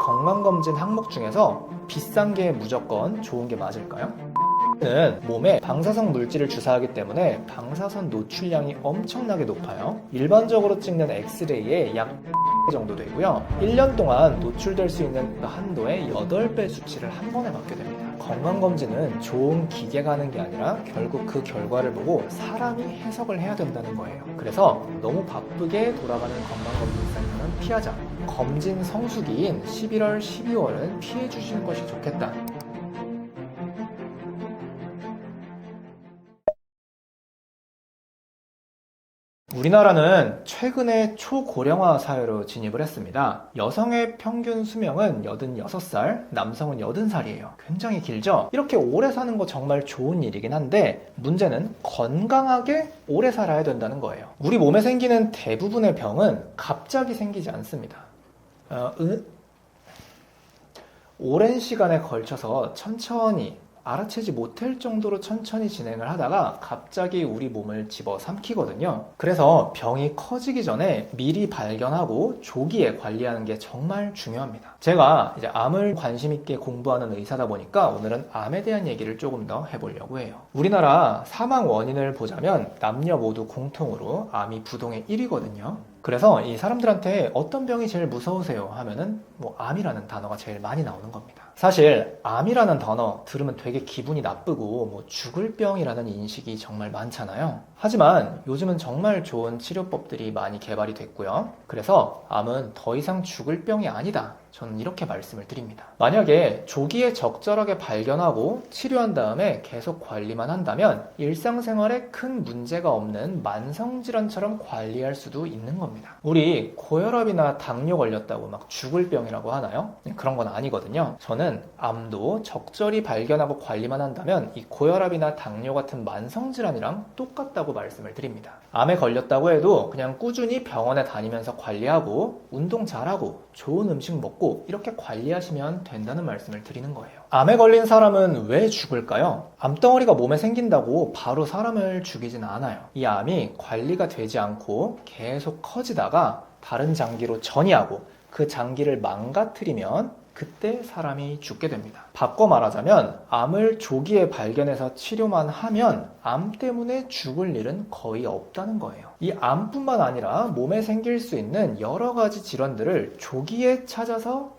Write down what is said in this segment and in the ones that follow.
건강검진 항목 중에서 비싼 게 무조건 좋은 게 맞을까요? 는 몸에 방사성 물질을 주사하기 때문에 방사선 노출량이 엄청나게 높아요. 일반적으로 찍는 엑스레이의 약 정도 되고요. 1년 동안 노출될 수 있는 그 한도의 8배 수치를 한 번에 받게 됩니다. 건강검진은 좋은 기계가 하는 게 아니라 결국 그 결과를 보고 사람이 해석을 해야 된다는 거예요. 그래서 너무 바쁘게 돌아가는 건강검진 센터는 피하자. 검진 성수기인 11월, 12월은 피해 주시는 것이 좋겠다. 우리나라는 최근에 초고령화 사회로 진입을 했습니다. 여성의 평균 수명은 86살, 남성은 80살이에요. 굉장히 길죠? 이렇게 오래 사는 거 정말 좋은 일이긴 한데 문제는 건강하게 오래 살아야 된다는 거예요. 우리 몸에 생기는 대부분의 병은 갑자기 생기지 않습니다. 오랜 시간에 걸쳐서 천천히 알아채지 못할 정도로 천천히 진행을 하다가 갑자기 우리 몸을 집어삼키거든요. 그래서 병이 커지기 전에 미리 발견하고 조기에 관리하는 게 정말 중요합니다. 제가 이제 암을 관심 있게 공부하는 의사다 보니까 오늘은 암에 대한 얘기를 조금 더 해보려고 해요. 우리나라 사망 원인을 보자면 남녀 모두 공통으로 암이 부동의 1위거든요. 그래서 이 사람들한테 어떤 병이 제일 무서우세요 하면은 암이라는 단어가 제일 많이 나오는 겁니다. 사실 암이라는 단어 들으면 되게 기분이 나쁘고 죽을 병이라는 인식이 정말 많잖아요. 하지만 요즘은 정말 좋은 치료법들이 많이 개발이 됐고요. 그래서 암은 더 이상 죽을 병이 아니다. 저는 이렇게 말씀을 드립니다. 만약에 조기에 적절하게 발견하고 치료한 다음에 계속 관리만 한다면 일상생활에 큰 문제가 없는 만성질환처럼 관리할 수도 있는 겁니다. 우리 고혈압이나 당뇨 걸렸다고 막 죽을 병이라고 하나요? 그런 건 아니거든요. 저는 암도 적절히 발견하고 관리만 한다면 이 고혈압이나 당뇨 같은 만성질환이랑 똑같다고 말씀을 드립니다. 암에 걸렸다고 해도 그냥 꾸준히 병원에 다니면서 관리하고 운동 잘하고 좋은 음식 먹고 이렇게 관리하시면 된다는 말씀을 드리는 거예요. 암에 걸린 사람은 왜 죽을까요? 암덩어리가 몸에 생긴다고 바로 사람을 죽이진 않아요. 이 암이 관리가 되지 않고 계속 커지다가 다른 장기로 전이하고 그 장기를 망가뜨리면 그때 사람이 죽게 됩니다. 바꿔 말하자면 암을 조기에 발견해서 치료만 하면 암 때문에 죽을 일은 거의 없다는 거예요. 이 암뿐만 아니라 몸에 생길 수 있는 여러 가지 질환들을 조기에 찾아서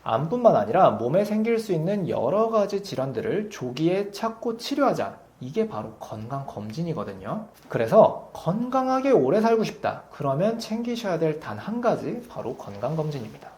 암뿐만 아니라 몸에 생길 수 있는 여러 가지 질환들을 조기에 찾고 치료하자. 이게 바로 건강검진이거든요. 그래서 건강하게 오래 살고 싶다. 그러면 챙기셔야 될 단 한 가지, 바로 건강검진입니다.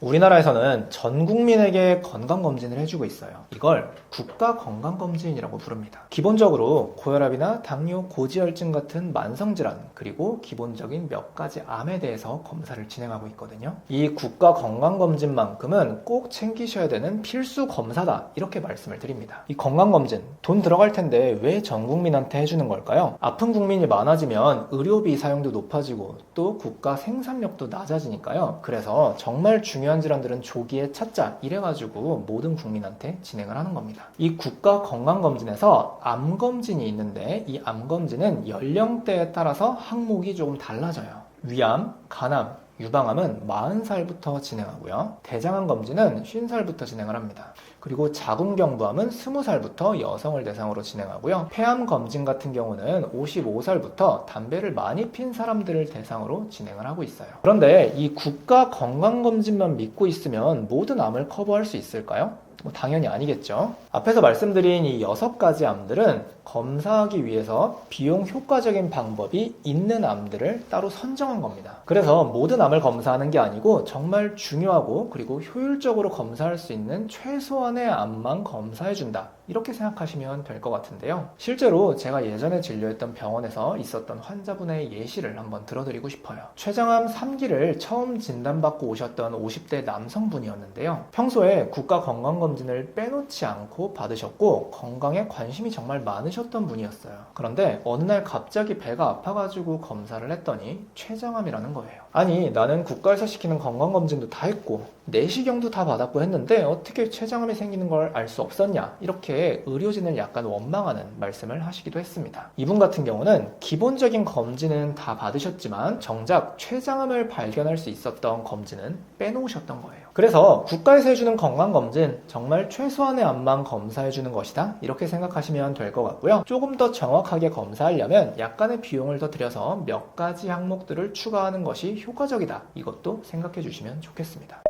우리나라에서는 전 국민에게 건강검진을 해주고 있어요. 이걸 국가건강검진이라고 부릅니다. 기본적으로 고혈압이나 당뇨, 고지혈증 같은 만성질환, 그리고 기본적인 몇 가지 암에 대해서 검사를 진행하고 있거든요. 이 국가건강검진만큼은 꼭 챙기셔야 되는 필수 검사다, 이렇게 말씀을 드립니다. 이 건강검진, 돈 들어갈 텐데 왜 전 국민한테 해주는 걸까요? 아픈 국민이 많아지면 의료비 사용도 높아지고 또 국가 생산력도 낮아지니까요. 그래서 정말 중요한 질환들은 조기에 찾자, 이래가지고 모든 국민한테 진행을 하는 겁니다. 이 국가건강검진에서 암검진이 있는데 이 암검진은 연령대에 따라서 항목이 조금 달라져요. 위암, 간암, 유방암은 40살부터 진행하고요. 대장암 검진은 50살부터 진행을 합니다. 그리고 자궁경부암은 20살부터 여성을 대상으로 진행하고요. 폐암 검진 같은 경우는 55살부터 담배를 많이 핀 사람들을 대상으로 진행을 하고 있어요. 그런데 이 국가건강검진만 믿고 있으면 모든 암을 커버할 수 있을까요? 당연히 아니겠죠. 앞에서 말씀드린 이 6가지 암들은 검사하기 위해서 비용 효과적인 방법이 있는 암들을 따로 선정한 겁니다. 그래서 모든 암을 검사하는 게 아니고 정말 중요하고 그리고 효율적으로 검사할 수 있는 최소한의 암만 검사해준다, 이렇게 생각하시면 될 것 같은데요. 실제로 제가 예전에 진료했던 병원에서 있었던 환자분의 예시를 한번 들어드리고 싶어요. 췌장암 3기를 처음 진단받고 오셨던 50대 남성분이었는데요. 평소에 국가건강검진을 빼놓지 않고 받으셨고 건강에 관심이 정말 많으셨던 분이었어요. 그런데 어느 날 갑자기 배가 아파가지고 검사를 했더니 췌장암이라는 거예요. 아니, 나는 국가에서 시키는 건강검진도 다 했고 내시경도 다 받았고 했는데 어떻게 췌장암이 생기는 걸 알 수 없었냐, 이렇게 의료진을 약간 원망하는 말씀을 하시기도 했습니다. 이분 같은 경우는 기본적인 검진은 다 받으셨지만 정작 췌장암을 발견할 수 있었던 검진은 빼놓으셨던 거예요. 그래서 국가에서 해주는 건강검진, 정말 최소한의 암만 검사해주는 것이다, 이렇게 생각하시면 될 것 같고요. 조금 더 정확하게 검사하려면 약간의 비용을 더 들여서 몇 가지 항목들을 추가하는 것이 효과적이다, 이것도 생각해 주시면 좋겠습니다.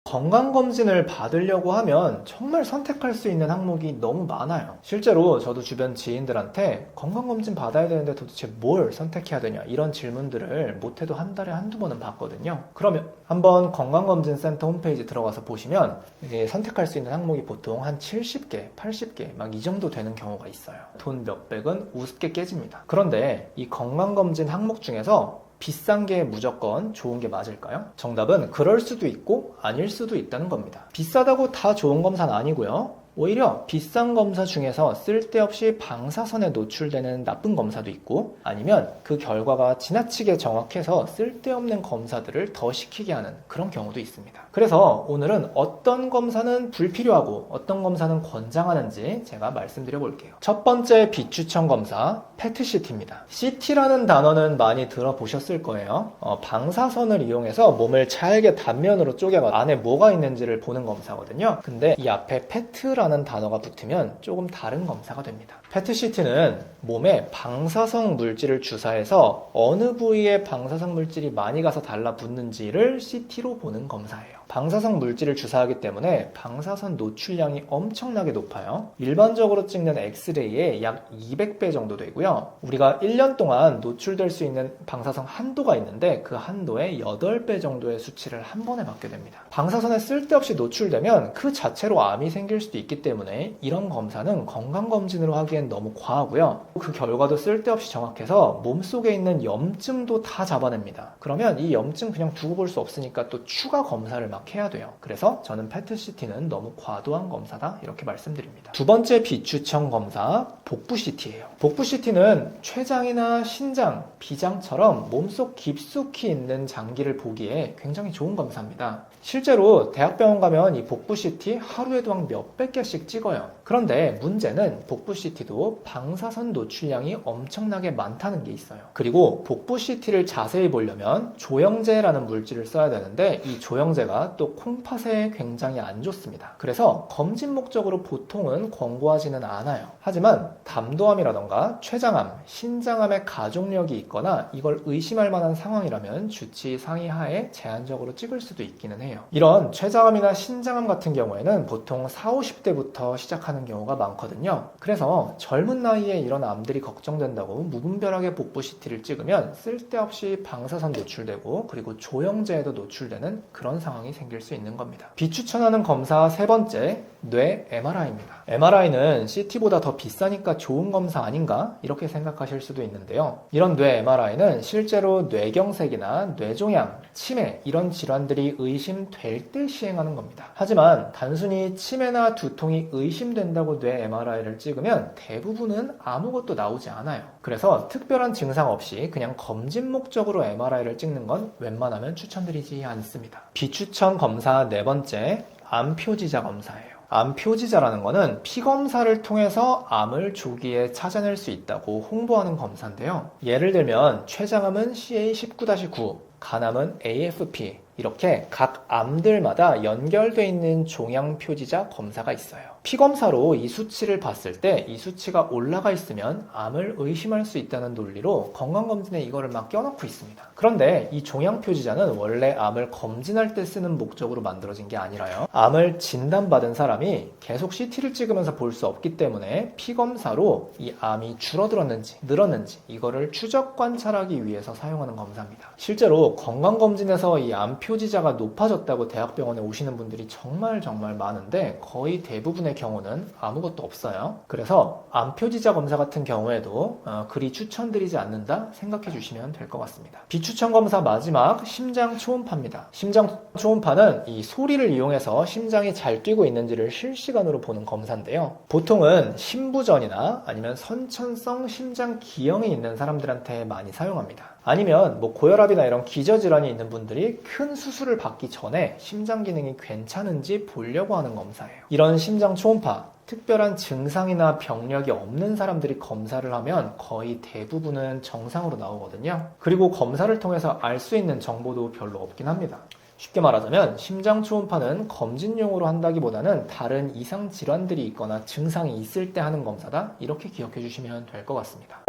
건강검진을 받으려고 하면 정말 선택할 수 있는 항목이 너무 많아요. 실제로 저도 주변 지인들한테 건강검진 받아야 되는데 도대체 뭘 선택해야 되냐, 이런 질문들을 못해도 한 달에 한두 번은 받거든요. 그러면 한번 건강검진센터 홈페이지 들어가서 보시면 선택할 수 있는 항목이 보통 한 70개, 80개 막 이 정도 되는 경우가 있어요. 돈 몇백은 우습게 깨집니다. 그런데 이 건강검진 항목 중에서 비싼 게 무조건 좋은 게 맞을까요? 정답은 그럴 수도 있고 아닐 수도 있다는 겁니다. 비싸다고 다 좋은 검사는 아니고요. 오히려 비싼 검사 중에서 쓸데없이 방사선에 노출되는 나쁜 검사도 있고, 아니면 그 결과가 지나치게 정확해서 쓸데없는 검사들을 더 시키게 하는 그런 경우도 있습니다. 그래서 오늘은 어떤 검사는 불필요하고 어떤 검사는 권장하는지 제가 말씀드려 볼게요. 첫 번째 비추천 검사, PET-CT입니다. CT라는 단어는 많이 들어보셨을 거예요. 방사선을 이용해서 몸을 잘게 단면으로 쪼개가 안에 뭐가 있는지를 보는 검사거든요. 근데 이 앞에 PET라는 단어가 붙으면 조금 다른 검사가 됩니다. PET-CT는 몸에 방사성 물질을 주사해서 어느 부위에 방사성 물질이 많이 가서 달라붙는지를 CT로 보는 검사예요. 방사성 물질을 주사하기 때문에 방사선 노출량이 엄청나게 높아요. 일반적으로 찍는 엑스레이의 약 200배 정도 되고요. 우리가 1년 동안 노출될 수 있는 방사성 한도가 있는데 그 한도의 8배 정도의 수치를 한 번에 맞게 됩니다. 방사선에 쓸데없이 노출되면 그 자체로 암이 생길 수도 있기 때문에 이런 검사는 건강검진으로 하기엔 너무 과하고요. 그 결과도 쓸데없이 정확해서 몸속에 있는 염증도 다 잡아냅니다. 그러면 이 염증 그냥 두고 볼 수 없으니까 또 추가 검사를 막 해야 돼요. 그래서 저는 PET-CT는 너무 과도한 검사다, 이렇게 말씀드립니다. 두 번째 비추천 검사, 복부-CT예요. 복부-CT는 췌장이나 신장, 비장처럼 몸속 깊숙이 있는 장기를 보기에 굉장히 좋은 검사입니다. 실제로 대학병원 가면 이 복부-CT 하루에도 한 몇백 개씩 찍어요. 그런데 문제는 복부-CT도 방사선 노출량이 엄청나게 많다는 게 있어요. 그리고 복부-CT를 자세히 보려면 조영제라는 물질을 써야 되는데 이 조영제가 또 콩팥에 굉장히 안 좋습니다. 그래서 검진 목적으로 보통은 권고하지는 않아요. 하지만 담도암이라던가 췌장암, 신장암의 가족력이 있거나 이걸 의심할 만한 상황이라면 주치 상의하에 제한적으로 찍을 수도 있기는 해요. 이런 췌장암이나 신장암 같은 경우에는 보통 40, 50대부터 시작하는 경우가 많거든요. 그래서 젊은 나이에 이런 암들이 걱정된다고 무분별하게 복부 CT를 찍으면 쓸데없이 방사선 노출되고 그리고 조영제에도 노출되는 그런 상황이 생길 수 있는 겁니다. 비추천하는 검사 세 번째, 뇌 MRI입니다. MRI는 CT보다 더 비싸니까 좋은 검사 아닌가? 이렇게 생각하실 수도 있는데요. 이런 뇌 MRI는 실제로 뇌경색이나 뇌종양, 치매 이런 질환들이 의심될 때 시행하는 겁니다. 하지만 단순히 치매나 두통이 의심된다고 뇌 MRI를 찍으면 대부분은 아무것도 나오지 않아요. 그래서 특별한 증상 없이 그냥 검진 목적으로 MRI를 찍는 건 웬만하면 추천드리지 않습니다. 비추천 검사 네 번째, 암표지자 검사예요. 암표지자라는 거는 피검사를 통해서 암을 조기에 찾아낼 수 있다고 홍보하는 검사인데요. 예를 들면 췌장암은 CA19-9, 간암은 AFP, 이렇게 각 암들마다 연결되어 있는 종양표지자 검사가 있어요. 피검사로 이 수치를 봤을 때 이 수치가 올라가 있으면 암을 의심할 수 있다는 논리로 건강검진에 이거를 막 껴넣고 있습니다. 그런데 이 종양표지자는 원래 암을 검진할 때 쓰는 목적으로 만들어진 게 아니라요. 암을 진단받은 사람이 계속 CT를 찍으면서 볼 수 없기 때문에 피검사로 이 암이 줄어들었는지 늘었는지 이거를 추적 관찰하기 위해서 사용하는 검사입니다. 실제로 건강검진에서 이 암표지자가 높아졌다고 대학병원에 오시는 분들이 정말 많은데 거의 대부분의 경우는 아무것도 없어요. 그래서 암표지자 검사 같은 경우에도 그리 추천드리지 않는다 생각해 주시면 될 것 같습니다. 비추천 검사 마지막 심장 초음파입니다. 심장 초음파는 이 소리를 이용해서 심장이 잘 뛰고 있는지를 실시간으로 보는 검사인데요. 보통은 신부전이나 아니면 선천성 심장 기형이 있는 사람들한테 많이 사용합니다. 아니면 고혈압이나 이런 기저질환이 있는 분들이 큰 수술을 받기 전에 심장 기능이 괜찮은지 보려고 하는 검사예요. 이런 심장 초음파, 특별한 증상이나 병력이 없는 사람들이 검사를 하면 거의 대부분은 정상으로 나오거든요. 그리고 검사를 통해서 알 수 있는 정보도 별로 없긴 합니다. 쉽게 말하자면 심장 초음파는 검진용으로 한다기보다는 다른 이상 질환들이 있거나 증상이 있을 때 하는 검사다, 이렇게 기억해 주시면 될 것 같습니다.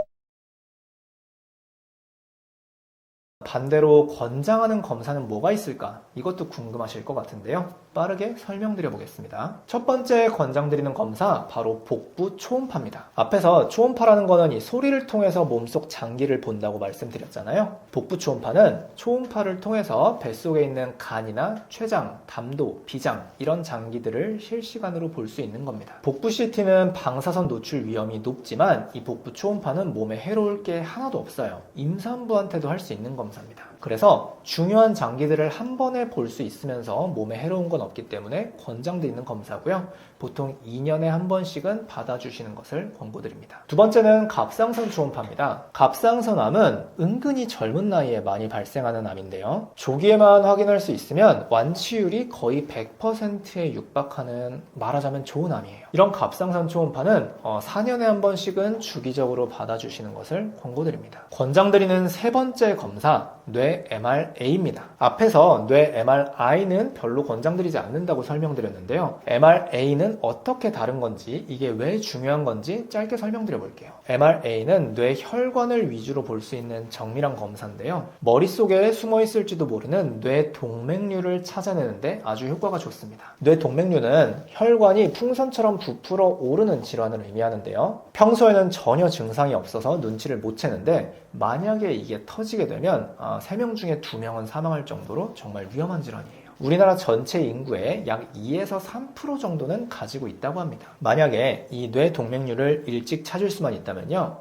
반대로 권장하는 검사는 뭐가 있을까? 이것도 궁금하실 것 같은데요. 빠르게 설명드려 보겠습니다. 첫 번째 권장드리는 검사, 바로 복부 초음파입니다. 앞에서 초음파라는 거는 이 소리를 통해서 몸속 장기를 본다고 말씀드렸잖아요. 복부 초음파는 초음파를 통해서 뱃속에 있는 간이나 췌장, 담도, 비장 이런 장기들을 실시간으로 볼 수 있는 겁니다. 복부 CT는 방사선 노출 위험이 높지만 이 복부 초음파는 몸에 해로울 게 하나도 없어요. 임산부한테도 할 수 있는 검사입니다. 그래서 중요한 장기들을 한 번에 볼 수 있으면서 몸에 해로운 건 없기 때문에 권장드리는 검사고요. 보통 2년에 한 번씩은 받아주시는 것을 권고드립니다. 두 번째는 갑상선 초음파입니다. 갑상선암은 은근히 젊은 나이에 많이 발생하는 암인데요. 조기에만 확인할 수 있으면 완치율이 거의 100%에 육박하는, 말하자면 좋은 암이에요. 이런 갑상선 초음파는 4년에 한 번씩은 주기적으로 받아주시는 것을 권고드립니다. 권장드리는 세 번째 검사, 뇌 MRA입니다. 앞에서 뇌 MRI는 별로 권장드리지 않는다고 설명드렸는데요. MRA는 어떻게 다른 건지, 이게 왜 중요한 건지 짧게 설명드려 볼게요. MRA는 뇌 혈관을 위주로 볼 수 있는 정밀한 검사인데요. 머릿속에 숨어 있을지도 모르는 뇌 동맥류를 찾아내는데 아주 효과가 좋습니다. 뇌 동맥류는 혈관이 풍선처럼 부풀어 오르는 질환을 의미하는데요. 평소에는 전혀 증상이 없어서 눈치를 못 채는데 만약에 이게 터지게 되면 3명 중에 2명은 사망할 정도로 정말 위험한 질환이에요. 우리나라 전체 인구의 약 2에서 3% 정도는 가지고 있다고 합니다. 만약에 이 뇌 동맥류를 일찍 찾을 수만 있다면요,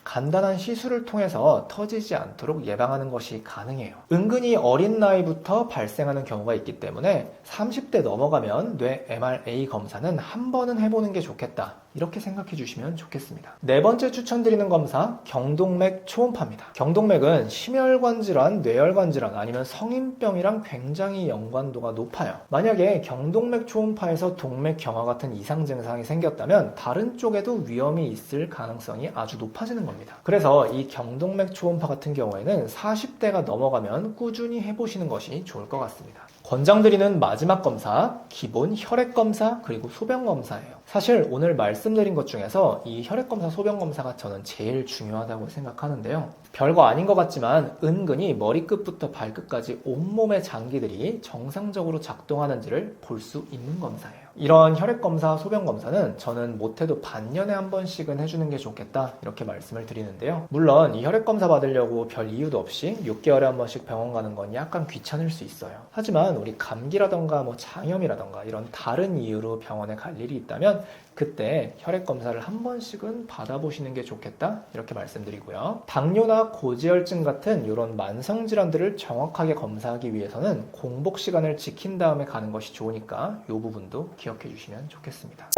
간단한 시술을 통해서 터지지 않도록 예방하는 것이 가능해요. 은근히 어린 나이부터 발생하는 경우가 있기 때문에 30대 넘어가면 뇌 MRA 검사는 한 번은 해보는 게 좋겠다, 이렇게 생각해 주시면 좋겠습니다. 네 번째 추천드리는 검사, 경동맥 초음파입니다. 경동맥은 심혈관 질환, 뇌혈관 질환 아니면 성인병이랑 굉장히 연관도가 높아요. 만약에 경동맥 초음파에서 동맥경화 같은 이상 증상이 생겼다면 다른 쪽에도 위험이 있을 가능성이 아주 높아지는 겁니다. 그래서 이 경동맥 초음파 같은 경우에는 40대가 넘어가면 꾸준히 해보시는 것이 좋을 것 같습니다. 권장드리는 마지막 검사, 기본 혈액검사 그리고 소변검사예요. 사실 오늘 말씀드린 것 중에서 이 혈액검사, 소변검사가 저는 제일 중요하다고 생각하는데요. 별거 아닌 것 같지만 은근히 머리끝부터 발끝까지 온몸의 장기들이 정상적으로 작동하는지를 볼 수 있는 검사예요. 이런 혈액검사, 소변검사는 저는 못해도 반년에 한 번씩은 해주는 게 좋겠다, 이렇게 말씀을 드리는데요. 물론 이 혈액검사 받으려고 별 이유도 없이 6개월에 한 번씩 병원 가는 건 약간 귀찮을 수 있어요. 하지만 우리 감기라던가 장염이라던가 이런 다른 이유로 병원에 갈 일이 있다면 그때 혈액검사를 한 번씩은 받아보시는 게 좋겠다, 이렇게 말씀드리고요. 당뇨나 고지혈증 같은 이런 만성질환들을 정확하게 검사하기 위해서는 공복 시간을 지킨 다음에 가는 것이 좋으니까 이 부분도 기억해 주시면 좋겠습니다.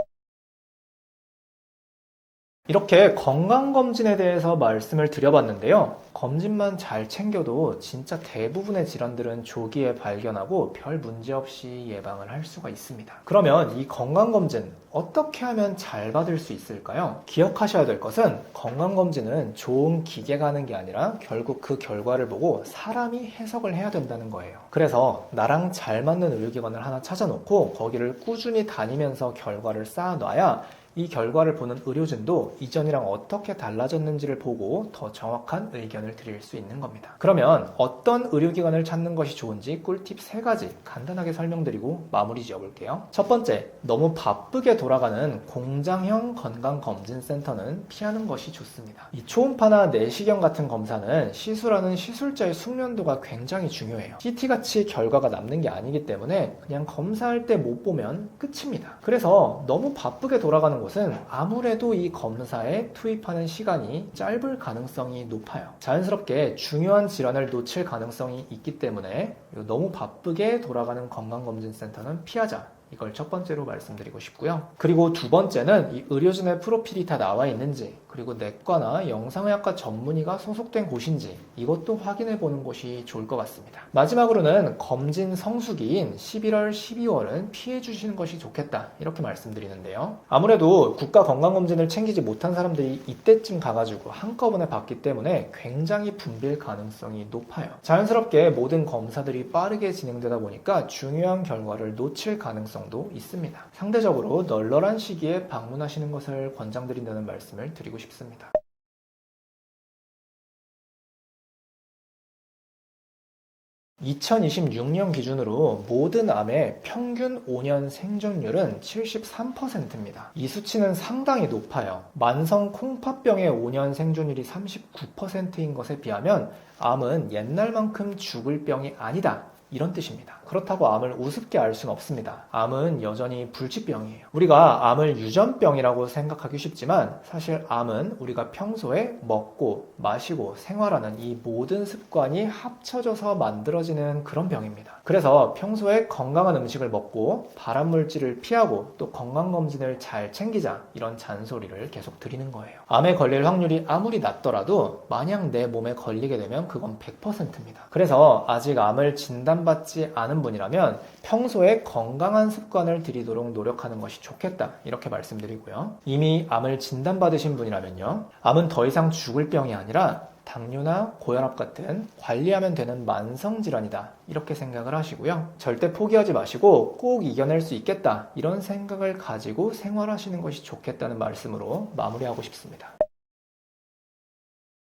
이렇게 건강검진에 대해서 말씀을 드려봤는데요. 검진만 잘 챙겨도 진짜 대부분의 질환들은 조기에 발견하고 별 문제 없이 예방을 할 수가 있습니다. 그러면 이 건강검진 어떻게 하면 잘 받을 수 있을까요? 기억하셔야 될 것은 건강검진은 좋은 기계가 하는 게 아니라 결국 그 결과를 보고 사람이 해석을 해야 된다는 거예요. 그래서 나랑 잘 맞는 의료기관을 하나 찾아놓고 거기를 꾸준히 다니면서 결과를 쌓아놔야 이 결과를 보는 의료진도 이전이랑 어떻게 달라졌는지를 보고 더 정확한 의견을 드릴 수 있는 겁니다. 그러면 어떤 의료기관을 찾는 것이 좋은지 꿀팁 3가지 간단하게 설명드리고 마무리 지어볼게요. 첫 번째, 너무 바쁘게 돌아가는 공장형 건강검진센터는 피하는 것이 좋습니다. 이 초음파나 내시경 같은 검사는 시술하는 시술자의 숙련도가 굉장히 중요해요. CT같이 결과가 남는 게 아니기 때문에 그냥 검사할 때 못 보면 끝입니다. 그래서 너무 바쁘게 돌아가는 곳은 아무래도 이 검사에 투입하는 시간이 짧을 가능성이 높아요. 자연스럽게 중요한 질환을 놓칠 가능성이 있기 때문에 너무 바쁘게 돌아가는 건강검진센터는 피하자. 이걸 첫 번째로 말씀드리고 싶고요. 그리고 두 번째는 이 의료진의 프로필이 다 나와 있는지, 그리고 내과나 영상의학과 전문의가 소속된 곳인지 이것도 확인해 보는 것이 좋을 것 같습니다. 마지막으로는 검진 성수기인 11월, 12월은 피해 주시는 것이 좋겠다 이렇게 말씀드리는데요. 아무래도 국가 건강검진을 챙기지 못한 사람들이 이때쯤 가가지고 한꺼번에 받기 때문에 굉장히 붐빌 가능성이 높아요. 자연스럽게 모든 검사들이 빠르게 진행되다 보니까 중요한 결과를 놓칠 가능성도 있습니다. 상대적으로 널널한 시기에 방문하시는 것을 권장드린다는 말씀을 드리고 싶습니다. 2026년 기준으로 모든 암의 평균 5년 생존율은 73%입니다. 이 수치는 상당히 높아요. 만성 콩팥병의 5년 생존율이 39%인 것에 비하면 암은 옛날만큼 죽을 병이 아니다. 이런 뜻입니다. 그렇다고 암을 우습게 알 수는 없습니다. 암은 여전히 불치병이에요. 우리가 암을 유전병이라고 생각하기 쉽지만 사실 암은 우리가 평소에 먹고 마시고 생활하는 이 모든 습관이 합쳐져서 만들어지는 그런 병입니다. 그래서 평소에 건강한 음식을 먹고 발암물질을 피하고 또 건강검진을 잘 챙기자 이런 잔소리를 계속 드리는 거예요. 암에 걸릴 확률이 아무리 낮더라도 만약 내 몸에 걸리게 되면 그건 100%입니다. 그래서 아직 암을 진단받지 않은 분이라면 평소에 건강한 습관을 들이도록 노력하는 것이 좋겠다 이렇게 말씀드리고요. 이미 암을 진단받으신 분이라면요, 암은 더 이상 죽을 병이 아니라 당뇨나 고혈압 같은 관리하면 되는 만성질환이다 이렇게 생각을 하시고요. 절대 포기하지 마시고 꼭 이겨낼 수 있겠다 이런 생각을 가지고 생활하시는 것이 좋겠다는 말씀으로 마무리하고 싶습니다.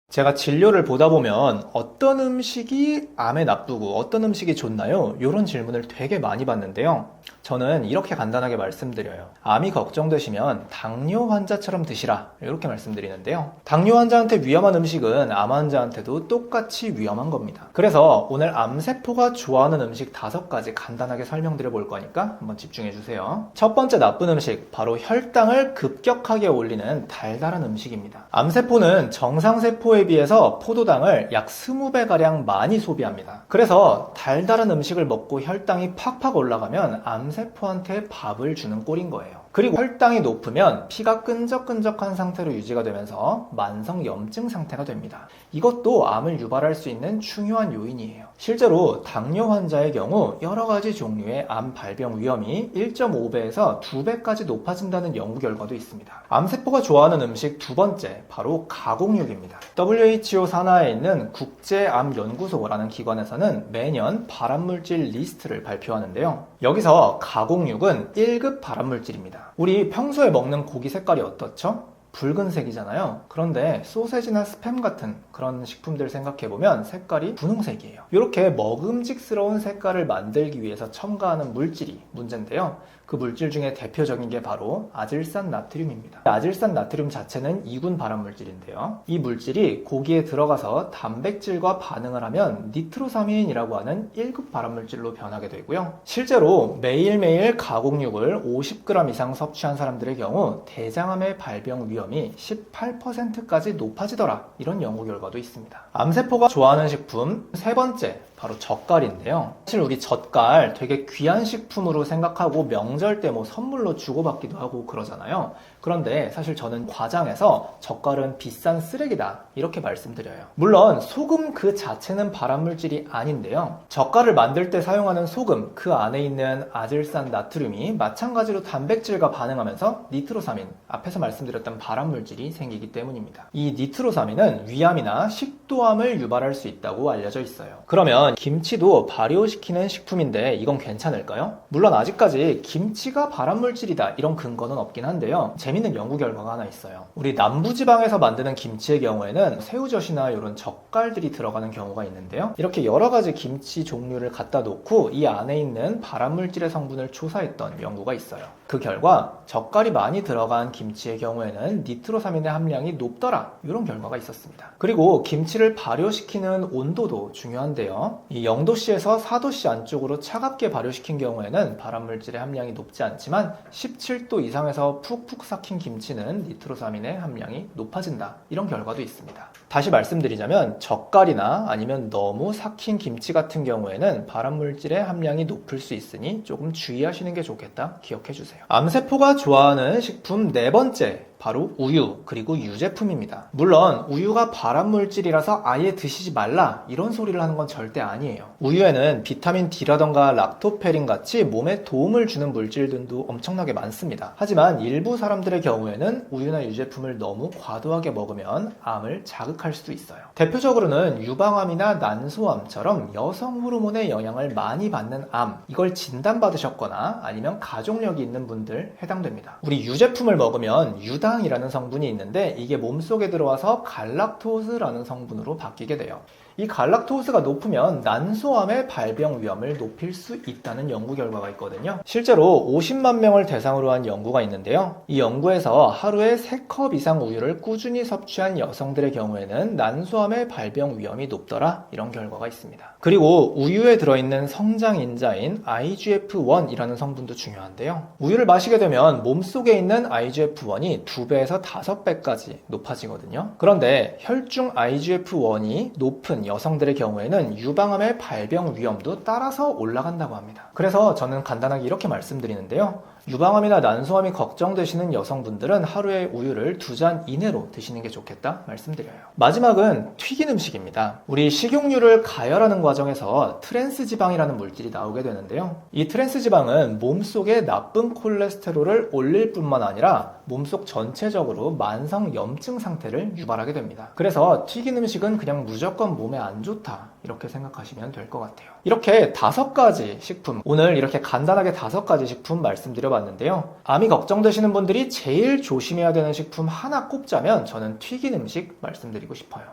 제가 진료를 보다 보면 어떤 음식이 암에 나쁘고 어떤 음식이 좋나요? 이런 질문을 되게 많이 받는데요. 저는 이렇게 간단하게 말씀드려요. 암이 걱정되시면 당뇨 환자처럼 드시라 이렇게 말씀드리는데요. 당뇨 환자한테 위험한 음식은 암 환자한테도 똑같이 위험한 겁니다. 그래서 오늘 암세포가 좋아하는 음식 5가지 간단하게 설명드려 볼 거니까 한번 집중해 주세요. 첫 번째 나쁜 음식, 바로 혈당을 급격하게 올리는 달달한 음식입니다. 암세포는 정상세포에 비해서 포도당을 약 20배가량 많이 소비합니다. 그래서 달달한 음식을 먹고 혈당이 팍팍 올라가면 암세포한테 밥을 주는 꼴인 거예요. 그리고 혈당이 높으면 피가 끈적끈적한 상태로 유지가 되면서 만성 염증 상태가 됩니다. 이것도 암을 유발할 수 있는 중요한 요인이에요. 실제로 당뇨 환자의 경우 여러 가지 종류의 암 발병 위험이 1.5배에서 2배까지 높아진다는 연구 결과도 있습니다. 암세포가 좋아하는 음식 두 번째, 바로 가공육입니다. WHO 산하에 있는 국제암연구소라는 기관에서는 매년 발암물질 리스트를 발표하는데요. 여기서 가공육은 1급 발암물질입니다. 우리 평소에 먹는 고기 색깔이 어떻죠? 붉은색이잖아요. 그런데 소세지나 스팸 같은 그런 식품들 생각해보면 색깔이 분홍색이에요. 이렇게 먹음직스러운 색깔을 만들기 위해서 첨가하는 물질이 문제인데요. 그 물질 중에 대표적인 게 바로 아질산 나트륨입니다. 아질산 나트륨 자체는 2군 발암물질인데요. 이 물질이 고기에 들어가서 단백질과 반응을 하면 니트로사민이라고 하는 1급 발암물질로 변하게 되고요. 실제로 매일매일 가공육을 50g 이상 섭취한 사람들의 경우 대장암의 발병 위험이 18%까지 높아지더라. 이런 연구 결과도 있습니다. 암세포가 좋아하는 식품 세 번째, 바로 젓갈인데요. 사실 우리 젓갈 되게 귀한 식품으로 생각하고 명절 때 뭐 선물로 주고받기도 하고 그러잖아요. 그런데 사실 저는 과장해서 젓갈은 비싼 쓰레기다 이렇게 말씀드려요. 물론 소금 그 자체는 발암물질이 아닌데요. 젓갈을 만들 때 사용하는 소금 그 안에 있는 아질산 나트륨이 마찬가지로 단백질과 반응하면서 니트로사민, 앞에서 말씀드렸던 발암물질이 생기기 때문입니다. 이 니트로사민은 위암이나 식도암을 유발할 수 있다고 알려져 있어요. 그러면 김치도 발효시키는 식품인데 이건 괜찮을까요? 물론 아직까지 김치가 발암물질이다 이런 근거는 없긴 한데요. 제 재밌는 연구 결과가 하나 있어요. 우리 남부지방에서 만드는 김치의 경우에는 새우젓이나 이런 젓갈들이 들어가는 경우가 있는데요. 이렇게 여러 가지 김치 종류를 갖다 놓고 이 안에 있는 발암물질의 성분을 조사했던 연구가 있어요. 그 결과 젓갈이 많이 들어간 김치의 경우에는 니트로사민의 함량이 높더라, 이런 결과가 있었습니다. 그리고 김치를 발효시키는 온도도 중요한데요. 이 0도씨에서 4도씨 안쪽으로 차갑게 발효시킨 경우에는 발암물질의 함량이 높지 않지만 17도 이상에서 푹푹 삭힌 김치는 니트로사민의 함량이 높아진다, 이런 결과도 있습니다. 다시 말씀드리자면 젓갈이나 아니면 너무 삭힌 김치 같은 경우에는 발암물질의 함량이 높을 수 있으니 조금 주의하시는 게 좋겠다, 기억해 주세요. 암세포가 좋아하는 식품 네 번째, 바로 우유, 그리고 유제품입니다. 물론 우유가 발암물질이라서 아예 드시지 말라, 이런 소리를 하는 건 절대 아니에요. 우유에는 비타민 D라던가 락토페린 같이 몸에 도움을 주는 물질들도 엄청나게 많습니다. 하지만 일부 사람들의 경우에는 우유나 유제품을 너무 과도하게 먹으면 암을 자극할 수도 있어요. 대표적으로는 유방암이나 난소암처럼 여성 호르몬의 영향을 많이 받는 암, 이걸 진단받으셨거나 아니면 가족력이 있는 분들 해당됩니다. 우리 유제품을 먹으면 유당이라는 성분이 있는데 이게 몸속에 들어와서 갈락토스라는 성분으로 바뀌게 돼요. 이 갈락토스가 높으면 난소암의 발병 위험을 높일 수 있다는 연구 결과가 있거든요. 실제로 50만 명을 대상으로 한 연구가 있는데요. 이 연구에서 하루에 3컵 이상 우유를 꾸준히 섭취한 여성들의 경우에는 난소암의 발병 위험이 높더라, 이런 결과가 있습니다. 그리고 우유에 들어있는 성장인자인 IGF-1이라는 성분도 중요한데요. 우유를 마시게 되면 몸속에 있는 IGF-1이 2배에서 5배까지 높아지거든요. 그런데 혈중 IGF-1이 높은 여성들의 경우에는 유방암의 발병 위험도 따라서 올라간다고 합니다. 그래서 저는 간단하게 이렇게 말씀드리는데요. 유방암이나 난소암이 걱정되시는 여성분들은 하루에 우유를 2잔 이내로 드시는 게 좋겠다 말씀드려요. 마지막은 튀긴 음식입니다. 우리 식용유를 가열하는 과정에서 트랜스지방이라는 물질이 나오게 되는데요. 이 트랜스지방은 몸속에 나쁜 콜레스테롤을 올릴 뿐만 아니라 몸속 전체적으로 만성 염증 상태를 유발하게 됩니다. 그래서 튀긴 음식은 그냥 무조건 몸에 안 좋다, 이렇게 생각하시면 될 것 같아요. 이렇게 5가지 식품, 오늘 이렇게 간단하게 5가지 식품 말씀드려봤는데요. 암이 걱정되시는 분들이 제일 조심해야 되는 식품 하나 꼽자면 저는 튀긴 음식 말씀드리고 싶어요.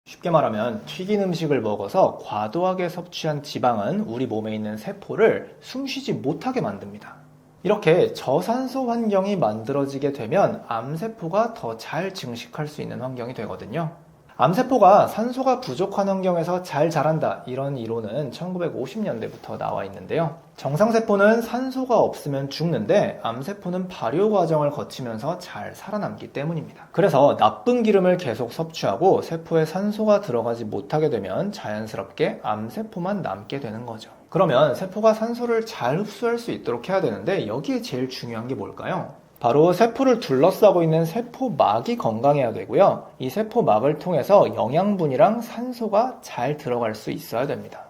쉽게 말하면 튀긴 음식을 먹어서 과도하게 섭취한 지방은 우리 몸에 있는 세포를 숨쉬지 못하게 만듭니다. 이렇게 저산소 환경이 만들어지게 되면 암세포가 더 잘 증식할 수 있는 환경이 되거든요. 암세포가 산소가 부족한 환경에서 잘 자란다, 이런 이론은 1950년대부터 나와 있는데요. 정상세포는 산소가 없으면 죽는데 암세포는 발효 과정을 거치면서 잘 살아남기 때문입니다. 그래서 나쁜 기름을 계속 섭취하고 세포에 산소가 들어가지 못하게 되면 자연스럽게 암세포만 남게 되는 거죠. 그러면 세포가 산소를 잘 흡수할 수 있도록 해야 되는데 여기에 제일 중요한 게 뭘까요? 바로 세포를 둘러싸고 있는 세포막이 건강해야 되고요. 이 세포막을 통해서 영양분이랑 산소가 잘 들어갈 수 있어야 됩니다.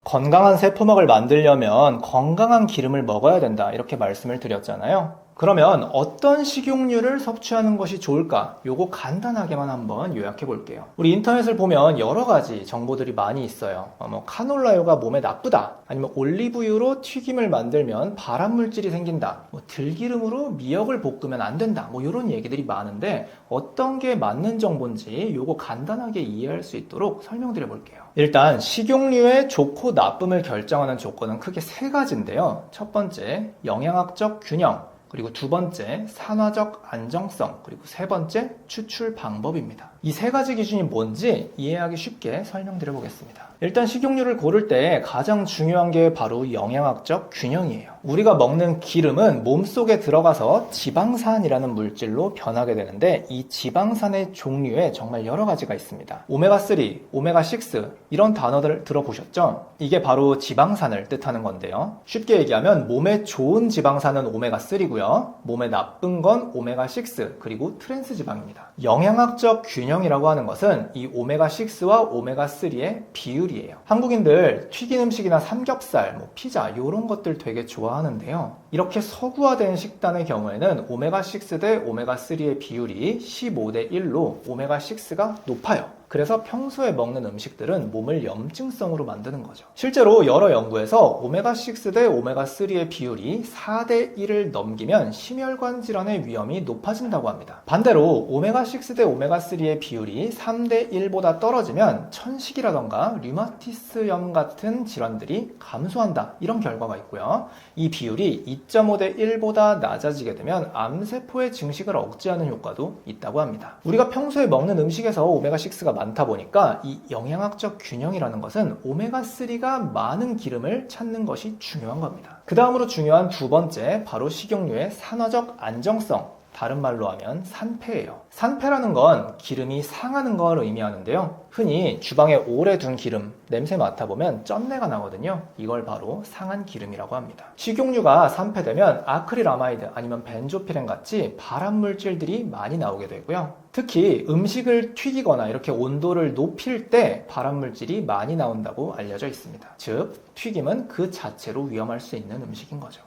건강한 세포막을 만들려면 건강한 기름을 먹어야 된다, 이렇게 말씀을 드렸잖아요. 그러면 어떤 식용유를 섭취하는 것이 좋을까? 요거 간단하게만 한번 요약해 볼게요. 우리 인터넷을 보면 여러 가지 정보들이 많이 있어요. 카놀라유가 몸에 나쁘다, 아니면 올리브유로 튀김을 만들면 발암물질이 생긴다, 들기름으로 미역을 볶으면 안 된다, 이런 얘기들이 많은데 어떤 게 맞는 정보인지 요거 간단하게 이해할 수 있도록 설명드려 볼게요. 일단 식용유의 좋고 나쁨을 결정하는 조건은 크게 3가지인데요. 첫 번째, 영양학적 균형, 그리고 2번째, 산화적 안정성, 그리고 3번째, 추출 방법입니다. 이 3가지 기준이 뭔지 이해하기 쉽게 설명드려 보겠습니다. 일단 식용유를 고를 때 가장 중요한 게 바로 영양학적 균형이에요. 우리가 먹는 기름은 몸속에 들어가서 지방산이라는 물질로 변하게 되는데 이 지방산의 종류에 정말 여러 가지가 있습니다. 오메가3, 오메가6 이런 단어들을 들어보셨죠? 이게 바로 지방산을 뜻하는 건데요. 쉽게 얘기하면 몸에 좋은 지방산은 오메가3고요. 몸에 나쁜 건 오메가6 그리고 트랜스지방입니다. 영양학적 균형이라고 하는 것은 이 오메가6와 오메가3의 비율이에요. 한국인들 튀긴 음식이나 삼겹살, 피자 이런 것들 되게 좋아하는데요. 이렇게 서구화된 식단의 경우에는 오메가6 대 오메가3의 비율이 15대 1로 오메가6가 높아요. 그래서 평소에 먹는 음식들은 몸을 염증성으로 만드는 거죠. 실제로 여러 연구에서 오메가6 대 오메가3의 비율이 4대 1을 넘기면 심혈관 질환의 위험이 높아진다고 합니다. 반대로 오메가6 대 오메가3의 비율이 3대 1보다 떨어지면 천식이라던가 류마티스염 같은 질환들이 감소한다, 이런 결과가 있고요. 이 비율이 2.5대 1보다 낮아지게 되면 암세포의 증식을 억제하는 효과도 있다고 합니다. 우리가 평소에 먹는 음식에서 오메가6가 많다 보니까 이 영양학적 균형이라는 것은 오메가3가 많은 기름을 찾는 것이 중요한 겁니다. 그 다음으로 중요한 두 번째, 바로 식용유의 산화적 안정성, 다른 말로 하면 산패예요. 산패라는 건 기름이 상하는 걸 의미하는데요. 흔히 주방에 오래 둔 기름 냄새 맡아보면 쩐내가 나거든요. 이걸 바로 상한 기름이라고 합니다. 식용유가 산패되면 아크릴아마이드 아니면 벤조피렌 같이 발암물질들이 많이 나오게 되고요. 특히 음식을 튀기거나 이렇게 온도를 높일 때 발암물질이 많이 나온다고 알려져 있습니다. 즉, 튀김은 그 자체로 위험할 수 있는 음식인 거죠.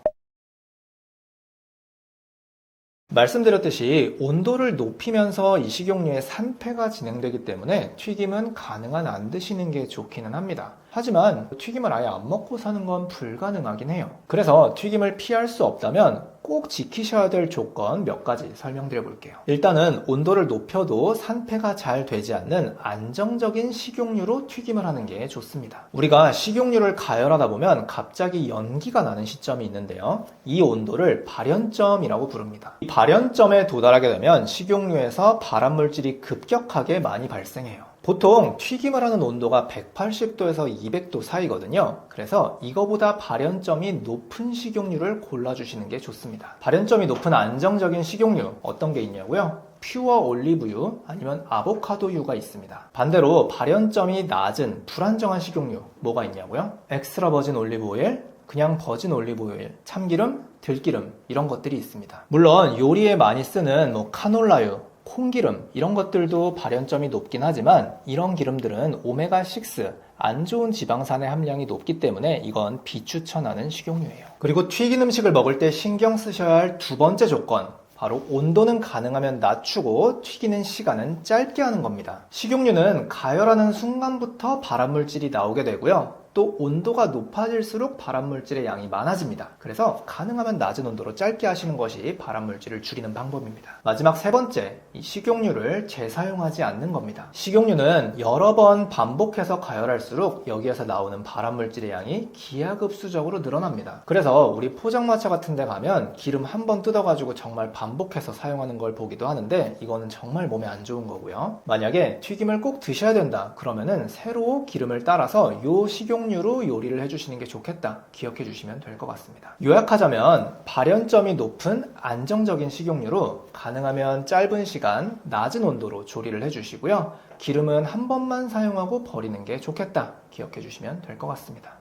말씀드렸듯이 온도를 높이면서 이 식용유의 산패가 진행되기 때문에 튀김은 가능한 안 드시는 게 좋기는 합니다. 하지만 튀김을 아예 안 먹고 사는 건 불가능하긴 해요. 그래서 튀김을 피할 수 없다면 꼭 지키셔야 될 조건 몇 가지 설명드려 볼게요. 일단은 온도를 높여도 산패가 잘 되지 않는 안정적인 식용유로 튀김을 하는 게 좋습니다. 우리가 식용유를 가열하다 보면 갑자기 연기가 나는 시점이 있는데요. 이 온도를 발연점이라고 부릅니다. 이 발연점에 도달하게 되면 식용유에서 발암물질이 급격하게 많이 발생해요. 보통 튀김을 하는 온도가 180도에서 200도 사이거든요. 그래서 이거보다 발연점이 높은 식용유를 골라주시는 게 좋습니다. 발연점이 높은 안정적인 식용유 어떤 게 있냐고요? 퓨어 올리브유 아니면 아보카도유가 있습니다. 반대로 발연점이 낮은 불안정한 식용유 뭐가 있냐고요? 엑스트라 버진 올리브 오일, 그냥 버진 올리브 오일, 참기름, 들기름 이런 것들이 있습니다. 물론 요리에 많이 쓰는 카놀라유, 콩기름 이런 것들도 발연점이 높긴 하지만 이런 기름들은 오메가6 안 좋은 지방산의 함량이 높기 때문에 이건 비추천하는 식용유예요. 그리고 튀긴 음식을 먹을 때 신경 쓰셔야 할 두 번째 조건, 바로 온도는 가능하면 낮추고 튀기는 시간은 짧게 하는 겁니다. 식용유는 가열하는 순간부터 발암물질이 나오게 되고요. 또 온도가 높아질수록 발암물질의 양이 많아집니다. 그래서 가능하면 낮은 온도로 짧게 하시는 것이 발암물질을 줄이는 방법입니다. 마지막 세 번째, 이 식용유를 재사용하지 않는 겁니다. 식용유는 여러 번 반복해서 가열할수록 여기에서 나오는 발암물질의 양이 기하급수적으로 늘어납니다. 그래서 우리 포장마차 같은 데 가면 기름 한 번 뜯어가지고 정말 반복해서 사용하는 걸 보기도 하는데 이거는 정말 몸에 안 좋은 거고요. 만약에 튀김을 꼭 드셔야 된다 그러면은 새로 기름을 따라서 요 식용유로 요리를 해주시는 게 좋겠다 기억해 주시면 될 것 같습니다. 요약하자면 발연점이 높은 안정적인 식용유로 가능하면 짧은 시간 낮은 온도로 조리를 해주시고요. 기름은 한 번만 사용하고 버리는 게 좋겠다 기억해 주시면 될 것 같습니다.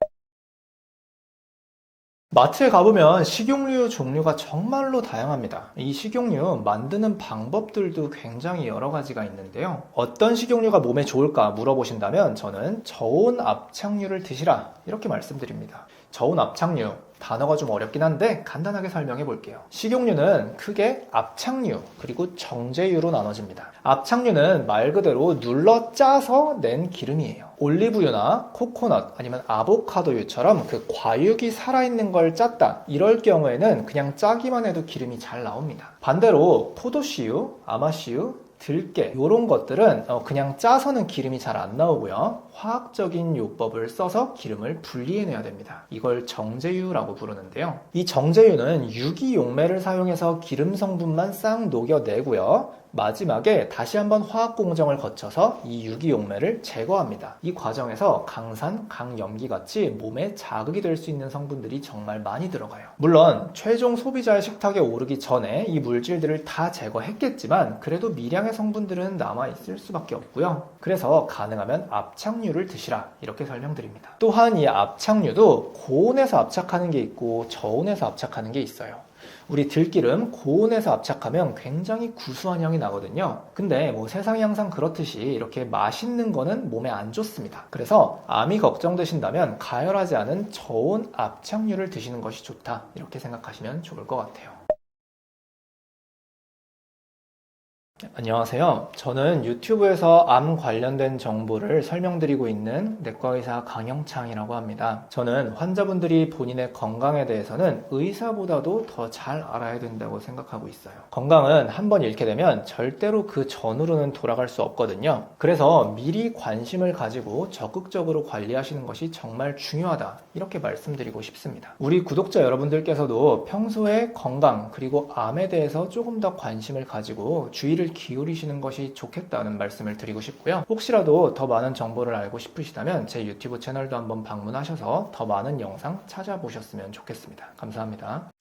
마트에 가보면 식용유 종류가 정말로 다양합니다. 이 식용유 만드는 방법들도 굉장히 여러 가지가 있는데요. 어떤 식용유가 몸에 좋을까 물어보신다면 저는 저온 압착유를 드시라 이렇게 말씀드립니다. 저온 압착유, 단어가 좀 어렵긴 한데 간단하게 설명해 볼게요. 식용유는 크게 압착유 그리고 정제유로 나눠집니다. 압착유는 말 그대로 눌러 짜서 낸 기름이에요. 올리브유나 코코넛 아니면 아보카도유처럼 그 과육이 살아있는 걸 짰다 이럴 경우에는 그냥 짜기만 해도 기름이 잘 나옵니다. 반대로 포도씨유, 아마씨유, 들깨 이런 것들은 그냥 짜서는 기름이 잘 안 나오고요. 화학적인 요법을 써서 기름을 분리해내야 됩니다. 이걸 정제유라고 부르는데요. 이 정제유는 유기용매를 사용해서 기름 성분만 싹 녹여내고요. 마지막에 다시 한번 화학 공정을 거쳐서 이 유기용매를 제거합니다. 이 과정에서 강산, 강염기 같이 몸에 자극이 될 수 있는 성분들이 정말 많이 들어가요. 물론 최종 소비자의 식탁에 오르기 전에 이 물질들을 다 제거했겠지만 그래도 미량의 성분들은 남아있을 수밖에 없고요. 그래서 가능하면 압착유를 드시라 이렇게 설명드립니다. 또한 이 압착유도 고온에서 압착하는 게 있고 저온에서 압착하는 게 있어요. 우리 들기름 고온에서 압착하면 굉장히 구수한 향이 나거든요. 근데 뭐 세상이 항상 그렇듯이 이렇게 맛있는 거는 몸에 안 좋습니다. 그래서 암이 걱정되신다면 가열하지 않은 저온 압착류를 드시는 것이 좋다, 이렇게 생각하시면 좋을 것 같아요. 안녕하세요. 저는 유튜브에서 암 관련된 정보를 설명드리고 있는 내과의사 강영창이라고 합니다. 저는 환자분들이 본인의 건강에 대해서는 의사보다도 더 잘 알아야 된다고 생각하고 있어요. 건강은 한번 잃게 되면 절대로 그 전으로는 돌아갈 수 없거든요. 그래서 미리 관심을 가지고 적극적으로 관리하시는 것이 정말 중요하다, 이렇게 말씀드리고 싶습니다. 우리 구독자 여러분들께서도 평소에 건강 그리고 암에 대해서 조금 더 관심을 가지고 주의를 기울이시는 것이 좋겠다는 말씀을 드리고 싶고요. 혹시라도 더 많은 정보를 알고 싶으시다면 제 유튜브 채널도 한번 방문하셔서 더 많은 영상 찾아보셨으면 좋겠습니다. 감사합니다.